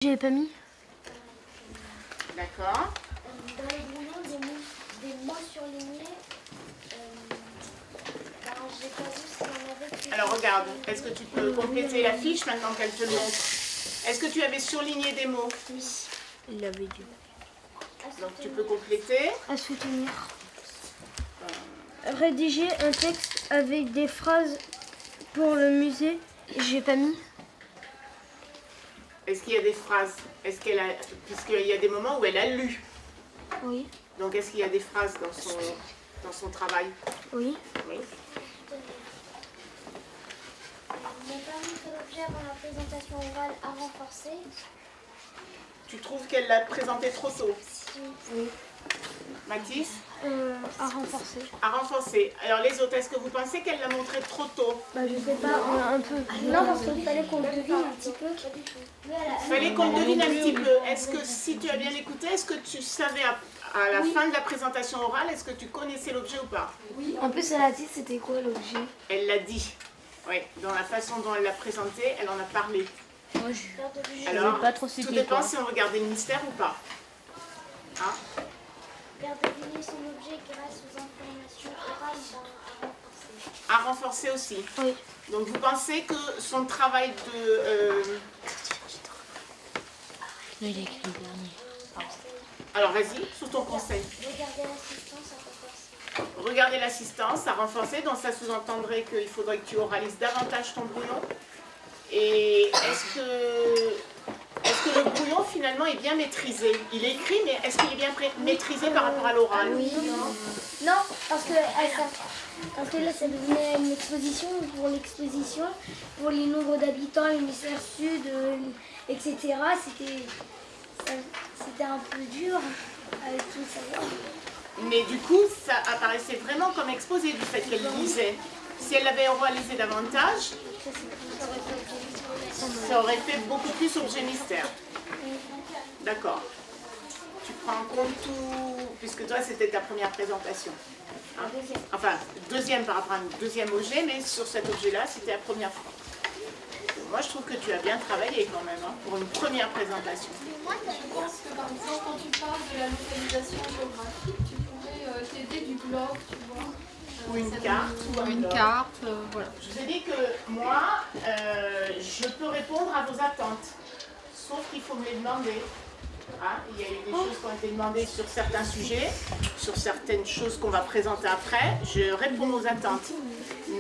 J'ai pas mis. D'accord. Dans les brouillons, des mots surlignés, j'ai pas vu si on avait... Alors regarde, est-ce que tu peux compléter la fiche maintenant qu'elle te le montre? Est-ce que tu avais surligné des mots? Oui. Il l'avait dit. Donc tu peux compléter. À soutenir. Rédiger un texte avec des phrases pour le musée. J'ai pas mis. Est-ce qu'il y a des phrases? Est-ce qu'elle a... Puisqu'il y a des moments où elle a lu. Oui. Donc est-ce qu'il y a des phrases dans son travail? Oui. Oui. Il n'est pas mis que l'objet avant la présentation orale à renforcer. Tu trouves qu'elle l'a présenté trop tôt? Oui. Mathis? À renforcer. À renforcer. Alors les autres, est-ce que vous pensez qu'elle l'a montré trop tôt? Bah je sais pas, un peu. Non, parce qu'il fallait qu'on le devine un petit peu. Il fallait qu'on le devine un petit peu. Est-ce que si tu as bien écouté, est-ce que tu savais à la fin de la présentation orale, est-ce que tu connaissais l'objet ou pas? Oui. En plus elle a dit c'était quoi l'objet. Elle l'a dit. Oui, dans la façon dont elle l'a présenté, elle en a parlé. Moi je Alors, pas trop tout c'était dépend quoi. si on regardait le mystère ou pas. Hein? Faire deviner son objet grâce aux informations orales à renforcer. À renforcer aussi. Oui. Donc vous pensez que son travail de... Non, il a écrit le dernier. Alors vas-y, sous ton conseil. Regarder l'assistance à renforcer. Regarder l'assistance, à renforcer, donc ça sous-entendrait qu'il faudrait que tu oralises davantage ton brouillon. Et est-ce que le brouillon finalement est bien maîtrisé? Il est écrit, mais est-ce qu'il est bien maîtrisé par rapport à l'oral? Oui. Non, parce que là, ça devenait une exposition. Pour l'exposition, pour les nombres d'habitants, l'hémisphère sud, etc., c'était un peu dur avec tout ça. Mais du coup, ça apparaissait vraiment comme exposé du fait qu'elle lisait. Si elle l'avait oralisé davantage, ça aurait fait beaucoup plus objet mystère. D'accord. Tu prends en compte tout, puisque toi c'était ta première présentation. Hein? Enfin, deuxième par rapport à un deuxième objet, mais sur cet objet-là, c'était la première fois. Moi, je trouve que tu as bien travaillé quand même, hein, pour une première présentation. Je pense que par exemple, quand tu parles de la localisation géographique, tu pourrais t'aider du globe, tu vois. Ou une Ça carte. ou une carte, voilà. Je vous ai dit que moi, je peux répondre à vos attentes, sauf qu'il faut me les demander. Hein, il y a eu des choses qui ont été demandées sur certains sujets, sur certaines choses qu'on va présenter après. Je réponds aux attentes.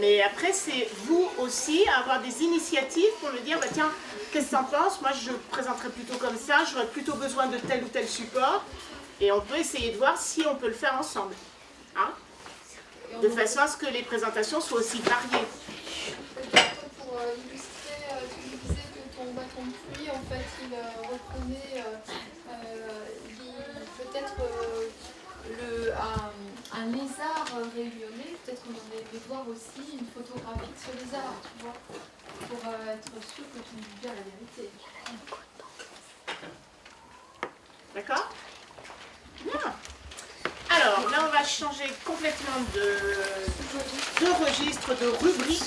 Mais après, c'est vous aussi à avoir des initiatives pour me dire, bah, tiens, qu'est-ce que tu en penses? Moi, je présenterai plutôt comme ça, j'aurais plutôt besoin de tel ou tel support. Et on peut essayer de voir si on peut le faire ensemble. Hein, de façon à ce que les présentations soient aussi variées. Pour illustrer, tu disais que ton bâton de pluie, en fait, il reprenait peut-être un lézard réunionnais. Peut-être qu'on aurait voir aussi une photographie de ce lézard, tu vois, pour être sûr que tu dis bien la vérité. D'accord? Bien. Alors, là, on va changer complètement de registre, de rubrique.